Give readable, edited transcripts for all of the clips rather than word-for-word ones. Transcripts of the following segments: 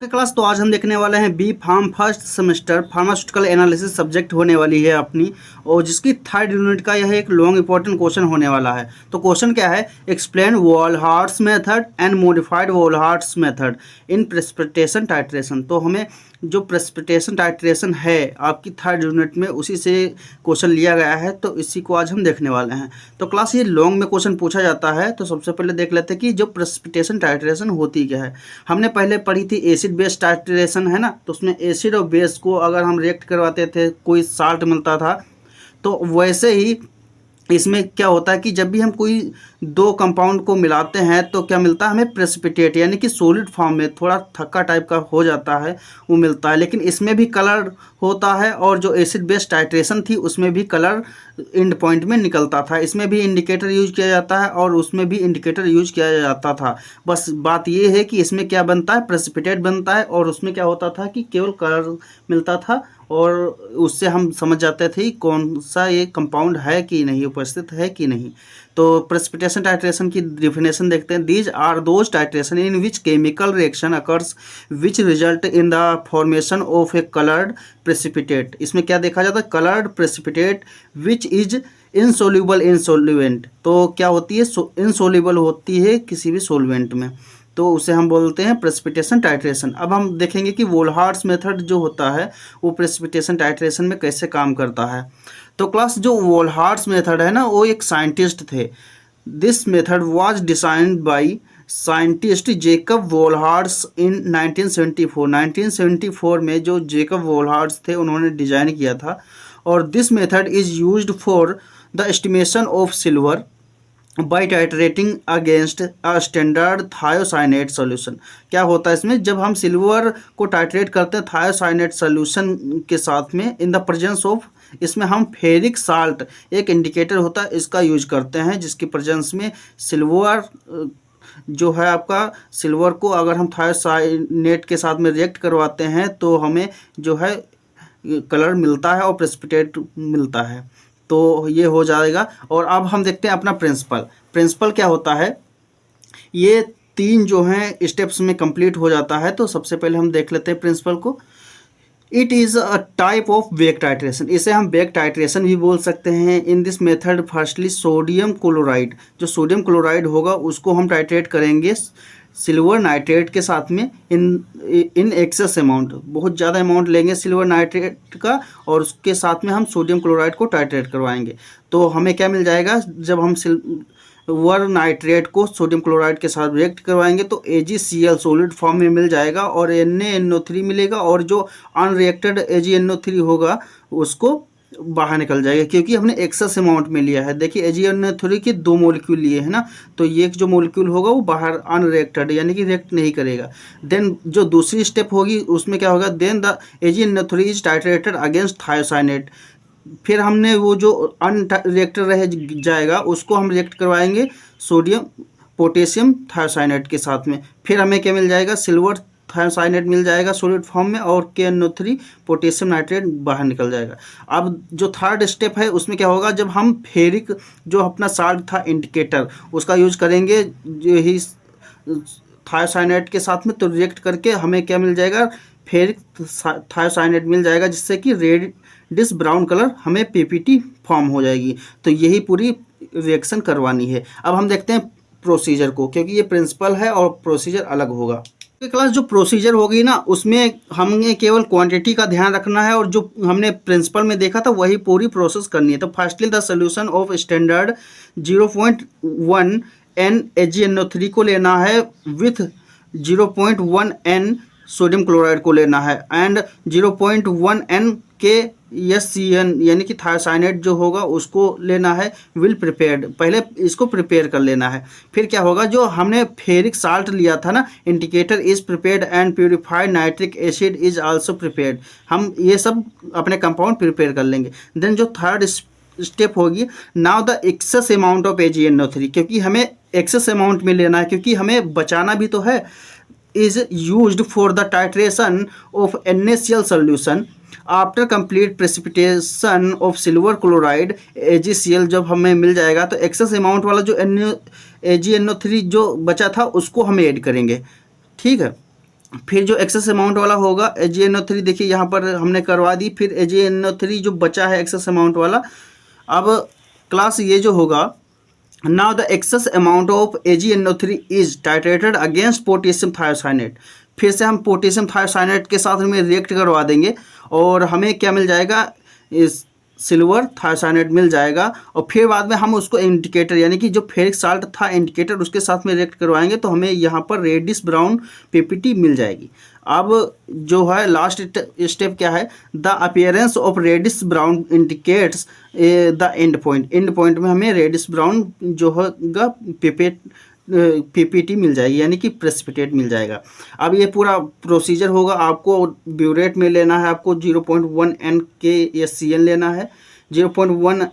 Class तो आज हम देखने वाले हैं B Pharm first semester pharmaceutical analysis subject होने वाली है अपनी, और जिसकी थर्ड यूनिट का यह एक लॉन्ग इंपॉर्टेंट क्वेश्चन होने वाला है। तो क्वेश्चन क्या है, explain Volhard's method and modified Volhard's method in precipitation titration. तो हमें जो प्रेसिपिटेशन टाइट्रेशन है आपकी थर्ड यूनिट में उसी से क्वेश्चन लिया गया है, तो इसी को आज हम देखने वाले हैं। तो क्लास ये लॉन्ग में क्वेश्चन पूछा जाता है, तो सबसे पहले देख लेते हैं कि जो प्रेसिपिटेशन टाइट्रेशन होती क्या है। हमने पहले पढ़ी थी एसिड बेस टाइट्रेशन, है ना। तो उसमें एसिड और बेस को अगर हम रिएक्ट करवाते थे कोई साल्ट मिलता था, तो वैसे ही इसमें क्या होता है कि जब भी हम कोई दो कंपाउंड को मिलाते हैं तो क्या मिलता है हमें, प्रेसिपिटेट, यानी कि सॉलिड फॉर्म में थोड़ा थक्का टाइप का हो जाता है वो मिलता है। लेकिन इसमें भी कलर होता है, और जो एसिड बेस टाइट्रेशन थी उसमें भी कलर एंड पॉइंट में निकलता था। इसमें भी इंडिकेटर यूज किया जाता है और उसमें भी इंडिकेटर यूज किया जाता था। बस बात ये है कि इसमें क्या बनता है, प्रेसिपिटेट बनता है, और उसमें क्या होता था कि केवल कलर मिलता था, और उससे हम समझ जाते थे कौन सा ये कंपाउंड है कि नहीं, उपस्थित है कि नहीं। तो प्रेसिपिटेशन टाइट्रेशन की डिफिनेशन देखते हैं। These are those titration in which chemical reaction occurs which result in the formation of a coloured precipitate. इसमें क्या देखा जाता है, coloured precipitate which is insoluble in solvent. तो क्या होती है, इनसोल्यूबल होती है किसी भी सॉल्वेंट में, तो उसे हम बोलते हैं प्रेसिपिटेशन टाइट्रेशन। अब हम देखेंगे कि वोल्हार्ट्स मेथड जो होता है वो प्रेसिपिटेशन टाइट्रेशन में कैसे काम करता है। तो क्लास जो वोल्हार्ट्स मेथड है ना, वो एक साइंटिस्ट थे। This method was designed by scientist Jacob Volhard's in 1974। 1974 में जो जेकब वोल्हार्ट्स थे उन्होंने डिजाइन किया था। और this method is used for the estimation of silver by titrating against a standard thiocyanate solution. क्या होता है इसमें, जब हम सिल्वर को टाइट्रेट करते हैं थायोसाइनेट सोल्यूशन के साथ में इन द प्रेजेंस ऑफ, इसमें हम फेरिक साल्ट, एक इंडिकेटर होता है, इसका यूज करते हैं, जिसकी प्रेजेंस में सिल्वर जो है आपका, सिल्वर को अगर हम थायोसाइनेट के साथ में रिएक्ट करवाते हैं तो हमें जो है कलर मिलता है और प्रेसिपिटेट मिलता है। तो ये हो जाएगा। और अब हम देखते हैं अपना प्रिंसिपल क्या होता है। ये तीन जो हैं स्टेप्स में कंप्लीट हो जाता है। तो सबसे पहले हम देख लेते हैं प्रिंसिपल को। It is a type of back titration, इसे हम बेक टाइट्रेशन भी बोल सकते हैं। In this method firstly sodium chloride, जो सोडियम क्लोराइड होगा उसको हम टाइट्रेट करेंगे सिल्वर नाइट्रेट के साथ में इन एक्सेस अमाउंट, बहुत ज़्यादा अमाउंट लेंगे सिल्वर नाइट्रेट का, और उसके साथ में हम सोडियम क्लोराइड को टाइट्रेट करवाएंगे। तो हमें क्या मिल जाएगा, जब हम सिल्वर नाइट्रेट को सोडियम क्लोराइड के साथ रिएक्ट करवाएंगे तो AgCl सॉलिड फॉर्म में मिल जाएगा, और NaNO3 मिलेगा, और जो अनरिएक्टेड AgNO3 होगा उसको बाहर निकल जाएगा, क्योंकि हमने एक्सेस अमाउंट में लिया है। देखिए AgNO3 के दो मॉलिक्यूल लिए है ना, तो ये जो मॉलिक्यूल होगा वो बाहर अनरिएक्टेड यानी कि रिएक्ट नहीं करेगा। देन जो दूसरी स्टेप होगी उसमें क्या होगा, then the AgNO3 is titrated against thiocyanate. फिर हमने वो जो अनरिएक्टेड रह जाएगा उसको हम रिएक्ट करवाएंगे सोडियम पोटेशियम थायोसाइनेट के साथ में। फिर हमें क्या मिल जाएगा, सिल्वर थायोसाइनेट मिल जाएगा सॉलिड फॉर्म में, और KNO3 पोटेशियम नाइट्रेट बाहर निकल जाएगा। अब जो थर्ड स्टेप है उसमें क्या होगा, जब हम फेरिक जो अपना साल्ट था इंडिकेटर उसका यूज करेंगे जो ही थायोसाइनेट के साथ में, तो रिएक्ट करके हमें क्या मिल जाएगा, फेरिक थायोसाइनेट मिल जाएगा, जिससे कि रेडिश ब्राउन कलर हमें PPT फॉर्म हो जाएगी। तो यही पूरी रिएक्शन करवानी है। अब हम देखते हैं प्रोसीजर को, क्योंकि ये प्रिंसिपल है और प्रोसीजर अलग होगा। क्लास जो प्रोसीजर होगी ना उसमें हमें केवल क्वांटिटी का ध्यान रखना है, और जो हमने प्रिंसिपल में देखा था वही पूरी प्रोसेस करनी है। तो firstly the solution of standard 0.1 N AgNO3 को लेना है, विथ 0.1 N सोडियम क्लोराइड को लेना है, एंड 0.1 N KSCN यानी कि थायोसाइनेट जो होगा उसको लेना है। विल प्रिपेयर्ड, पहले इसको प्रिपेयर कर लेना है। फिर क्या होगा, जो हमने फेरिक साल्ट लिया था ना, indicator is prepared and purified nitric acid is also prepared. हम ये सब अपने कंपाउंड प्रिपेयर कर लेंगे। देन जो थर्ड स्टेप होगी, now the excess amount of AgNO3, क्योंकि हमें एक्सेस अमाउंट में लेना है, क्योंकि हमें बचाना भी तो है, is used for the titration of NaCl solution after complete precipitation of silver chloride AgCl। जब हमें मिल जाएगा तो एक्सेस अमाउंट वाला जो AgNO3 जो बचा था उसको हम ऐड करेंगे, ठीक है। फिर जो एक्सेस अमाउंट वाला होगा AgNO3, देखिए यहाँ पर हमने करवा दी। फिर AgNO3 जो बचा है एक्सेस अमाउंट वाला, अब क्लास ये जो होगा, now the excess amount of AgNO3 is titrated against potassium thiocyanate. फिर से हम पोटेशियम थायोसाइनेट के साथ में रिएक्ट करवा देंगे और हमें क्या मिल जाएगा, इस सिल्वर थायोसाइनेट मिल जाएगा। और फिर बाद में हम उसको इंडिकेटर यानी कि जो फेरिक साल्ट था इंडिकेटर उसके साथ में रिएक्ट करवाएंगे तो हमें यहाँ पर रेडिश ब्राउन PPT मिल जाएगी। अब जो है लास्ट स्टेप क्या है, the appearance of reddish brown indicates the end point. End point में हमें रेडिश ब्राउन जो होगा PPT मिल जाएगी यानी कि प्रेसिपिटेट मिल जाएगा। अब ये पूरा प्रोसीजर होगा, आपको ब्यूरेट में लेना है, आपको 0.1 NaCN लेना है, 0.1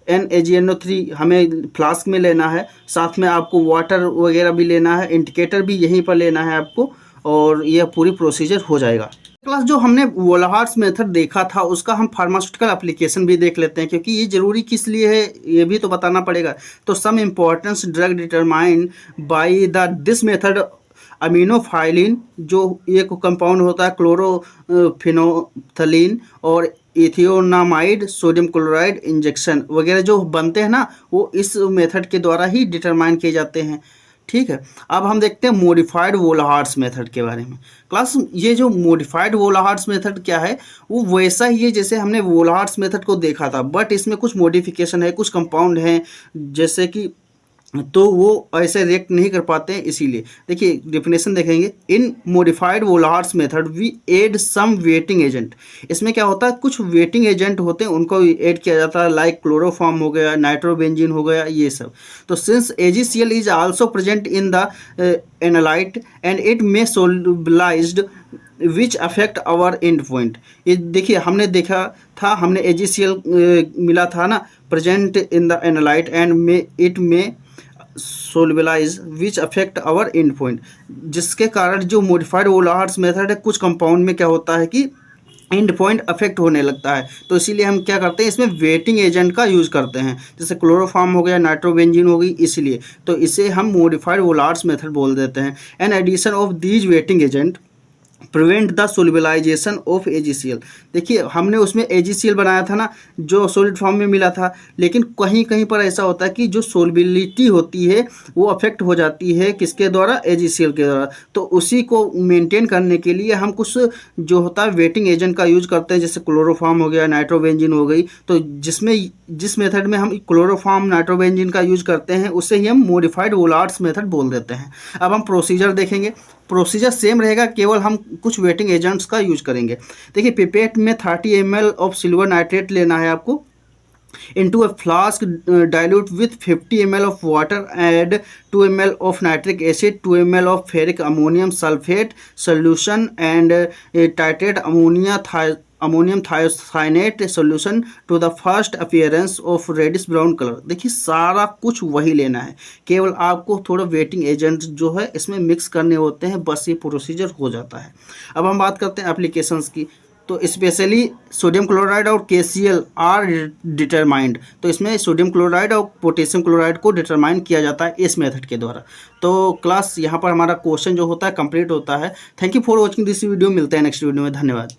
NaGNO3 हमें फ्लास्क में लेना है, साथ में आपको वाटर वगैरह भी लेना है, इंडिकेटर भी यहीं पर लेना है आपको, और यह पूरी प्रोसीजर हो जाएगा। क्लास जो हमने वोल्हार्ट्स मेथड देखा था उसका हम फार्मास्यूटिकल एप्लीकेशन भी देख लेते हैं, क्योंकि ये जरूरी किस लिए है ये भी तो बताना पड़ेगा। तो some importance drug determined by the this method, aminophylline जो एक कंपाउंड होता है, क्लोरोफिनोथलीन और इथियोनामाइड, सोडियम क्लोराइड इंजेक्शन वगैरह जो बनते हैं ना, वो इस मेथड के द्वारा ही डिटरमाइन किए जाते हैं। ठीक है, अब हम देखते हैं मॉडिफाइड वोल्हार्ट्स मेथड के बारे में। क्लास ये जो मॉडिफाइड वोल्हार्ट्स मेथड क्या है, वो वैसा ही है जैसे हमने वोल्हार्ट्स मेथड को देखा था, बट इसमें कुछ मॉडिफिकेशन है, कुछ कंपाउंड हैं जैसे कि, तो वो ऐसे रिएक्ट नहीं कर पाते हैं। इसीलिए देखिए डेफिनेशन देखेंगे, in modified Volhard's method we add some wetting agent. इसमें क्या होता है, कुछ वेटिंग एजेंट होते हैं उनको ऐड किया जाता है, लाइक क्लोरोफॉर्म हो गया, नाइट्रोबेंजीन हो गया, ये सब। तो since AgCl is also present in the analyte and it may solubilised which affect our end point. ये देखिए हमने देखा था, हमने AgCl मिला था ना present in the analyte and it may solubilise which affect our end point, जिसके कारण जो मॉडिफाइड वोल्हार्ट्स मेथड है, कुछ कंपाउंड में क्या होता है कि एंड पॉइंट अफेक्ट होने लगता है। तो इसीलिए हम क्या करते हैं, इसमें वेटिंग एजेंट का यूज़ करते हैं, जैसे क्लोरोफॉर्म हो गया, नाइट्रोबेंजीन हो गई, इसलिए तो इसे हम मॉडिफाइड वोल्हार्ट्स मेथड बोल देते हैं। An addition of these wetting agent prevent the solubilisation of AgCl। देखिए हमने उसमें AgCl बनाया था ना जो सॉलिड फॉर्म में मिला था, लेकिन कहीं कहीं पर ऐसा होता है कि जो सोलबिलिटी होती है वो अफेक्ट हो जाती है किसके द्वारा, AgCl के द्वारा। तो उसी को मेंटेन करने के लिए हम कुछ जो होता है वेटिंग एजेंट का यूज करते हैं, जैसे क्लोरोफॉर्म हो गया, नाइट्रोबेंजीन हो गई। तो जिस मेथड में हम क्लोरोफॉर्म नाइट्रोबेंजीन का यूज करते हैं उसे ही हम मॉडिफाइड वोल्हार्ट्स मेथड बोल देते हैं। अब हम प्रोसीजर देखेंगे, प्रोसीजर सेम रहेगा, केवल हम कुछ वेटिंग एजेंट्स का यूज करेंगे। देखिए पिपेट में 30 ml ऑफ सिल्वर नाइट्रेट लेना है आपको, into a flask, dilute with 50 ml of water, add 2 ml of nitric acid, 2 ml of ferric ammonium sulfate solution and titrate ammonium thiocyanate solution to the first appearance of reddish brown color। देखिए सारा कुछ वही लेना है, केवल आपको थोड़ा waiting agent जो है इसमें मिक्स करने होते हैं, बस ये प्रोसीजर हो जाता है। अब हम बात करते हैं एप्लीकेशंस की। तो स्पेशली सोडियम क्लोराइड और KCl आर डिटरमाइंड, तो इसमें सोडियम क्लोराइड और पोटेशियम क्लोराइड को डिटरमाइन किया जाता है इस मेथड के द्वारा। तो क्लास यहाँ पर हमारा क्वेश्चन जो होता है कंप्लीट होता है। Thank you for watching this video, मिलते हैं नेक्स्ट वीडियो में, धन्यवाद।